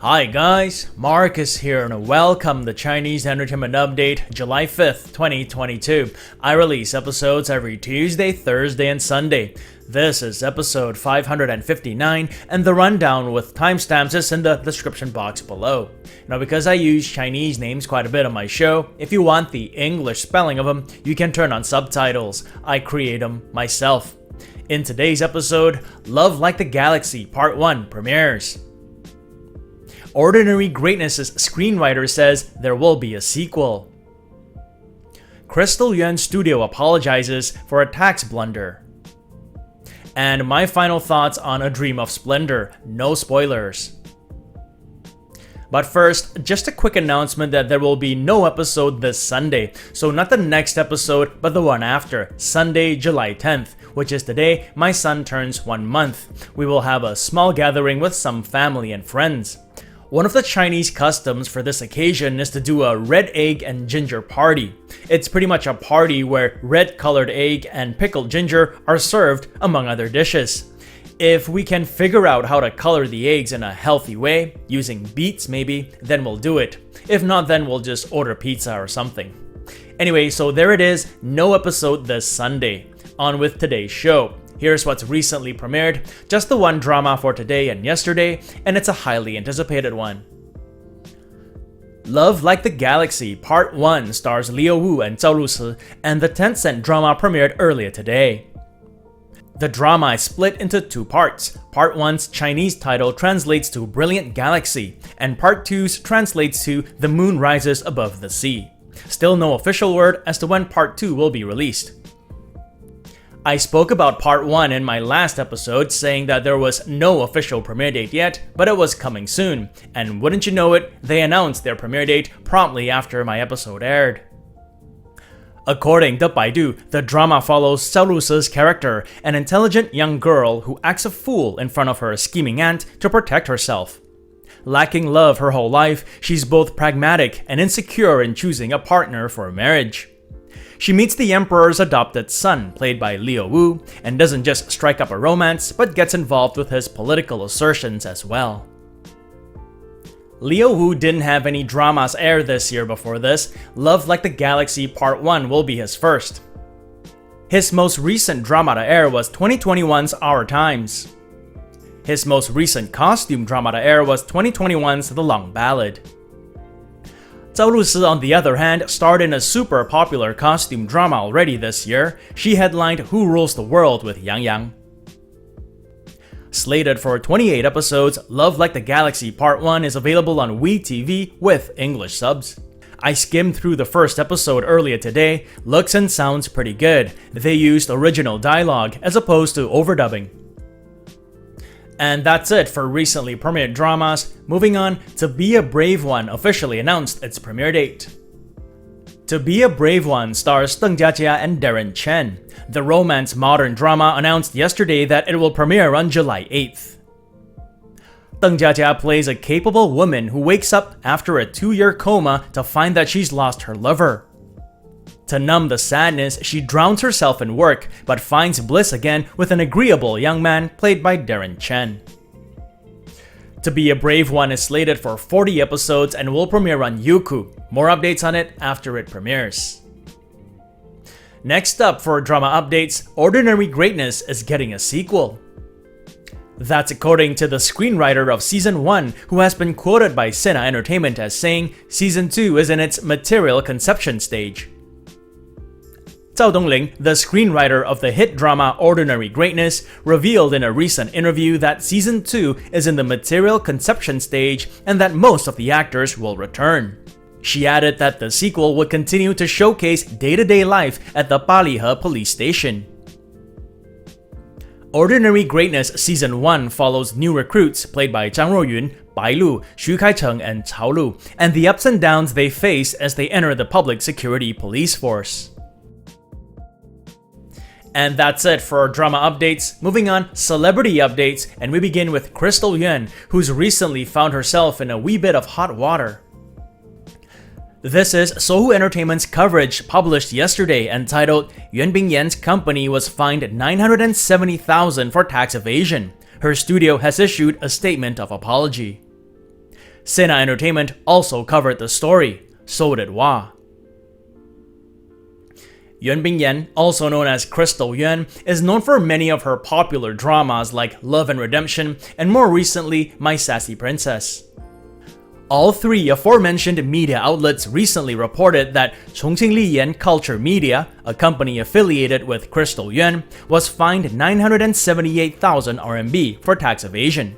Hi guys, Marcus here and welcome to Chinese Entertainment Update, July 5th, 2022. I release episodes every Tuesday, Thursday, and Sunday. This is episode 559 and the rundown with timestamps is in the description box below. Now because I use Chinese names quite a bit on my show, if you want the English spelling of them, you can turn on subtitles. I create them myself. In today's episode, Love Like the Galaxy Part 1 premieres. Ordinary Greatness's screenwriter says there will be a sequel. Crystal Yuan Studio apologizes for a tax blunder. And my final thoughts on A Dream of Splendor, no spoilers. But first, just a quick announcement that there will be no episode this Sunday. So not the next episode, but the one after, Sunday, July 10th, which is the day my son turns 1 month. We will have a small gathering with some family and friends. One of the Chinese customs for this occasion is to do a red egg and ginger party. It's pretty much a party where red colored egg and pickled ginger are served among other dishes. If we can figure out how to color the eggs in a healthy way, using beets maybe, then we'll do it. If not, then we'll just order pizza or something. Anyway, so there it is, no episode this Sunday. On with today's show. Here's what's recently premiered, just the one drama for today and yesterday, and it's a highly anticipated one. Love Like the Galaxy Part 1 stars Liu Wu and Zhao Lusi, and the Tencent drama premiered earlier today. The drama is split into two parts. Part 1's Chinese title translates to Brilliant Galaxy, and Part 2's translates to The Moon Rises Above the Sea. Still no official word as to when Part 2 will be released. I spoke about Part 1 in my last episode, saying that there was no official premiere date yet, but it was coming soon, and wouldn't you know it, they announced their premiere date promptly after my episode aired. According to Baidu, the drama follows Zhao Lusi's character, an intelligent young girl who acts a fool in front of her scheming aunt to protect herself. Lacking love her whole life, she's both pragmatic and insecure in choosing a partner for marriage. She meets the Emperor's adopted son, played by Liu Wu, and doesn't just strike up a romance, but gets involved with his political assertions as well. Liu Wu didn't have any dramas air this year before this. Love Like the Galaxy Part 1 will be his first. His most recent drama to air was 2021's Our Times. His most recent costume drama to air was 2021's The Long Ballad. Zhao Lusi, on the other hand, starred in a super popular costume drama already this year. She headlined Who Rules the World with Yang Yang. Slated for 28 episodes, Love Like the Galaxy Part 1 is available on WeTV with English subs. I skimmed through the first episode earlier today. Looks and sounds pretty good. They used original dialogue as opposed to overdubbing. And that's it for recently premiered dramas. Moving on, To Be a Brave One officially announced its premiere date. To Be a Brave One stars Deng Jiajia and Darren Chen. The romance modern drama announced yesterday that it will premiere on July 8th. Deng Jiajia plays a capable woman who wakes up after a 2-year coma to find that she's lost her lover. To numb the sadness, she drowns herself in work, but finds bliss again with an agreeable young man played by Darren Chen. To Be a Brave One is slated for 40 episodes and will premiere on Youku. More updates on it after it premieres. Next up for drama updates, Ordinary Greatness is getting a sequel. That's according to the screenwriter of Season 1, who has been quoted by Sina Entertainment as saying Season 2 is in its material conception stage. Zhao Dongling, the screenwriter of the hit drama Ordinary Greatness, revealed in a recent interview that Season 2 is in the material conception stage and that most of the actors will return. She added that the sequel would continue to showcase day-to-day life at the Balihe police station. Ordinary Greatness Season 1 follows new recruits played by Zhang Ruoyun, Bai Lu, Xu Kaicheng, and Cao Lu, and the ups and downs they face as they enter the public security police force. And that's it for our drama updates. Moving on, celebrity updates, and we begin with Crystal Yuan, who's recently found herself in a wee bit of hot water. This is Sohu Entertainment's coverage published yesterday entitled Yuan Bingyan's company was fined 970,000 for tax evasion. Her studio has issued a statement of apology. Sina Entertainment also covered the story. So did Hua. Yuan Bingyan, also known as Crystal Yuan, is known for many of her popular dramas like Love and Redemption and more recently My Sassy Princess. All three aforementioned media outlets recently reported that Chongqing Liyan Culture Media, a company affiliated with Crystal Yuan, was fined 978,000 RMB for tax evasion.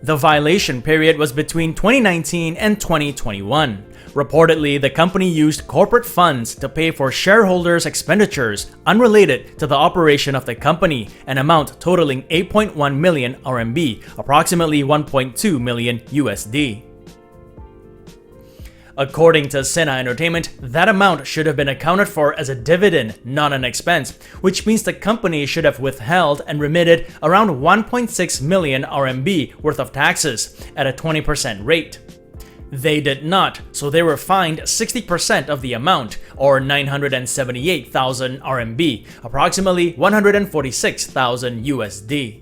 The violation period was between 2019 and 2021. Reportedly, the company used corporate funds to pay for shareholders' expenditures unrelated to the operation of the company, an amount totaling 8.1 million RMB, approximately 1.2 million USD. According to Sina Entertainment, that amount should have been accounted for as a dividend, not an expense, which means the company should have withheld and remitted around 1.6 million RMB worth of taxes at a 20% rate. They did not, so they were fined 60% of the amount, or 978,000 RMB, approximately 146,000 USD.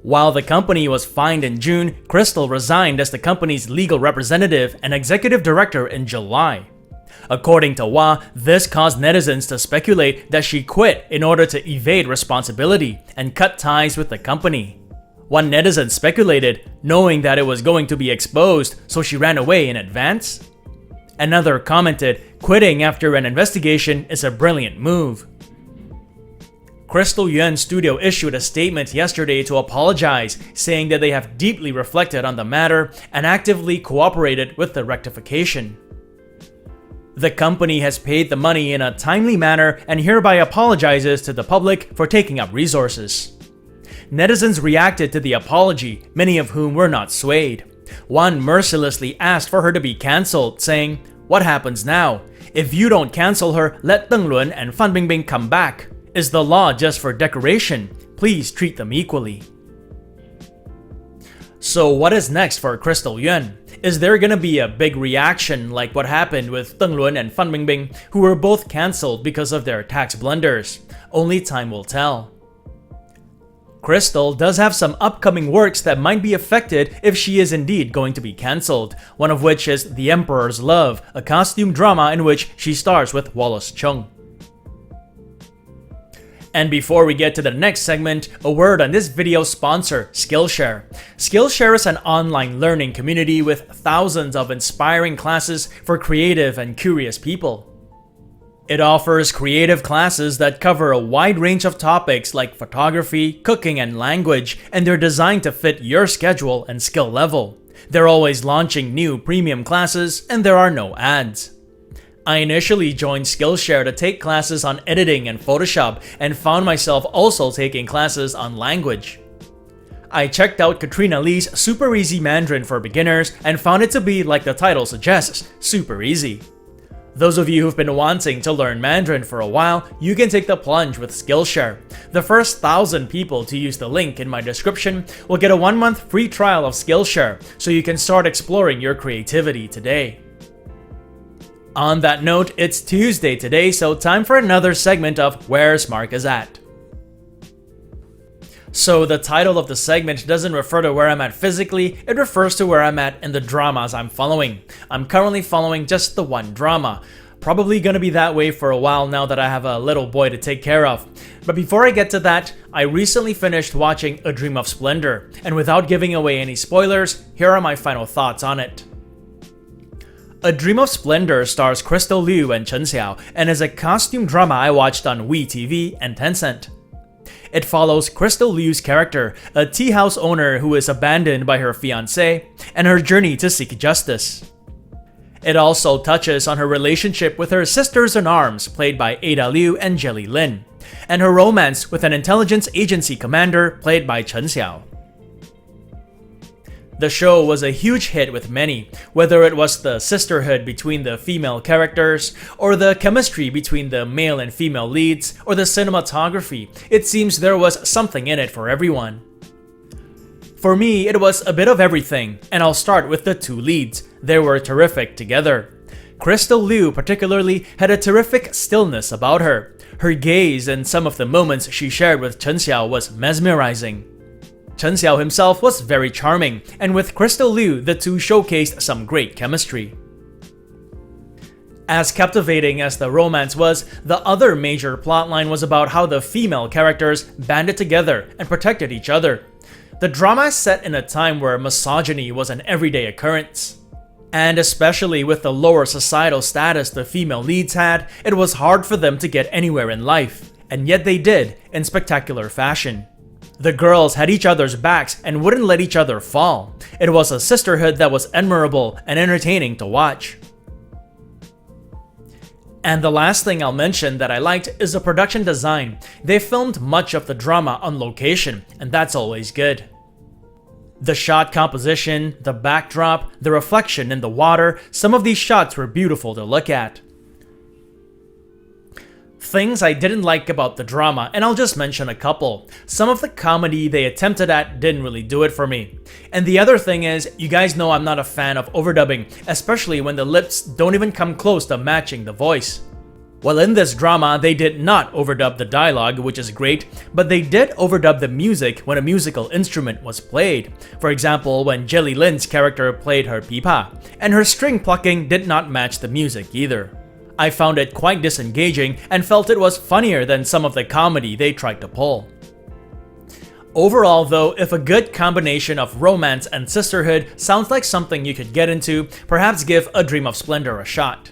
While the company was fined in June, Crystal resigned as the company's legal representative and executive director in July. According to Hua, this caused netizens to speculate that she quit in order to evade responsibility and cut ties with the company. One netizen speculated, knowing that it was going to be exposed, so she ran away in advance. Another commented, quitting after an investigation is a brilliant move. Crystal Yuan Studio issued a statement yesterday to apologize, saying that they have deeply reflected on the matter and actively cooperated with the rectification. The company has paid the money in a timely manner and hereby apologizes to the public for taking up resources. Netizens reacted to the apology, many of whom were not swayed. One mercilessly asked for her to be cancelled, saying, "What happens now? If you don't cancel her, let Deng Lun and Fan Bingbing come back. Is the law just for decoration? Please treat them equally." So what is next for Crystal Yuan? Is there gonna be a big reaction like what happened with Deng Lun and Fan Bingbing, who were both cancelled because of their tax blunders? Only time will tell. Crystal does have some upcoming works that might be affected if she is indeed going to be cancelled, one of which is The Emperor's Love, a costume drama in which she stars with Wallace Chung. And before we get to the next segment, a word on this video's sponsor, Skillshare. Skillshare is an online learning community with thousands of inspiring classes for creative and curious people. It offers creative classes that cover a wide range of topics like photography, cooking, and language, and they're designed to fit your schedule and skill level. They're always launching new premium classes, and there are no ads. I initially joined Skillshare to take classes on editing and Photoshop, and found myself also taking classes on language. I checked out Katrina Lee's Super Easy Mandarin for Beginners and found it to be like the title suggests, super easy. Those of you who've been wanting to learn Mandarin for a while, you can take the plunge with Skillshare. The first 1,000 people to use the link in my description will get a 1-month free trial of Skillshare, so you can start exploring your creativity today. On that note, it's Tuesday today, so time for another segment of Where's Marcus At? So the title of the segment doesn't refer to where I'm at physically, it refers to where I'm at in the dramas I'm following. I'm currently following just the one drama. Probably gonna be that way for a while now that I have a little boy to take care of. But before I get to that, I recently finished watching A Dream of Splendor, and without giving away any spoilers, here are my final thoughts on it. A Dream of Splendor stars Crystal Liu and Chen Xiao, and is a costume drama I watched on WeTV and Tencent. It follows Crystal Liu's character, a tea house owner who is abandoned by her fiancé, and her journey to seek justice. It also touches on her relationship with her sisters-in-arms, played by Ada Liu and Jelly Lin, and her romance with an intelligence agency commander, played by Chen Xiao. The show was a huge hit with many, whether it was the sisterhood between the female characters, or the chemistry between the male and female leads, or the cinematography. It seems there was something in it for everyone. For me, it was a bit of everything, and I'll start with the two leads. They were terrific together. Crystal Liu particularly had a terrific stillness about her. Her gaze and some of the moments she shared with Chen Xiao was mesmerizing. Chen Xiao himself was very charming, and with Crystal Liu, the two showcased some great chemistry. As captivating as the romance was, the other major plotline was about how the female characters banded together and protected each other. The drama is set in a time where misogyny was an everyday occurrence. And especially with the lower societal status the female leads had, it was hard for them to get anywhere in life. And yet they did, in spectacular fashion. The girls had each other's backs and wouldn't let each other fall. It was a sisterhood that was admirable and entertaining to watch. And the last thing I'll mention that I liked is the production design. They filmed much of the drama on location, and that's always good. The shot composition, the backdrop, the reflection in the water, some of these shots were beautiful to look at. Things I didn't like about the drama, and I'll just mention a couple. Some of the comedy they attempted at didn't really do it for me. And the other thing is, you guys know I'm not a fan of overdubbing, especially when the lips don't even come close to matching the voice. Well, in this drama, they did not overdub the dialogue, which is great, but they did overdub the music when a musical instrument was played. For example, when Jelly Lin's character played her pipa, and her string plucking did not match the music either. I found it quite disengaging and felt it was funnier than some of the comedy they tried to pull. Overall though, if a good combination of romance and sisterhood sounds like something you could get into, perhaps give A Dream of Splendor a shot.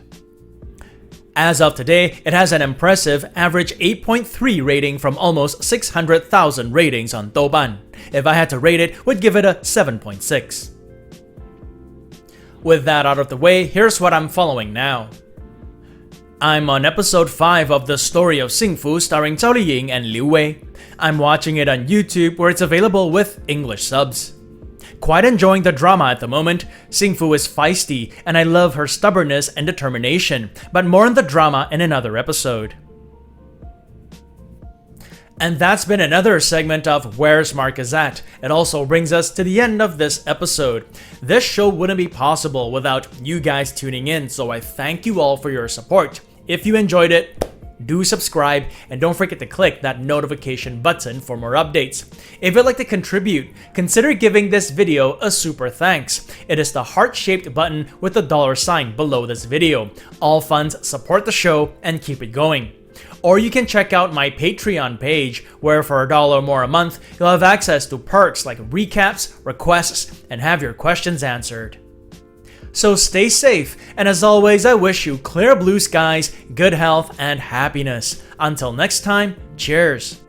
As of today, it has an impressive average 8.3 rating from almost 600,000 ratings on Douban. If I had to rate it, would give it a 7.6. With that out of the way, here's what I'm following now. I'm on episode 5 of The Story of Xingfu starring Zhao Liying and Liu Wei. I'm watching it on YouTube where it's available with English subs. Quite enjoying the drama at the moment. Xingfu is feisty and I love her stubbornness and determination, but more on the drama in another episode. And that's been another segment of Where's Marcus At. It also brings us to the end of this episode. This show wouldn't be possible without you guys tuning in, so I thank you all for your support. If you enjoyed it, do subscribe and don't forget to click that notification button for more updates. If you'd like to contribute, consider giving this video a super thanks. It is the heart-shaped button with the $sign below this video. All funds support the show and keep it going. Or you can check out my Patreon page, where for $1 more a month, you'll have access to perks like recaps, requests, and have your questions answered. So stay safe, and as always, I wish you clear blue skies, good health, and happiness. Until next time, cheers!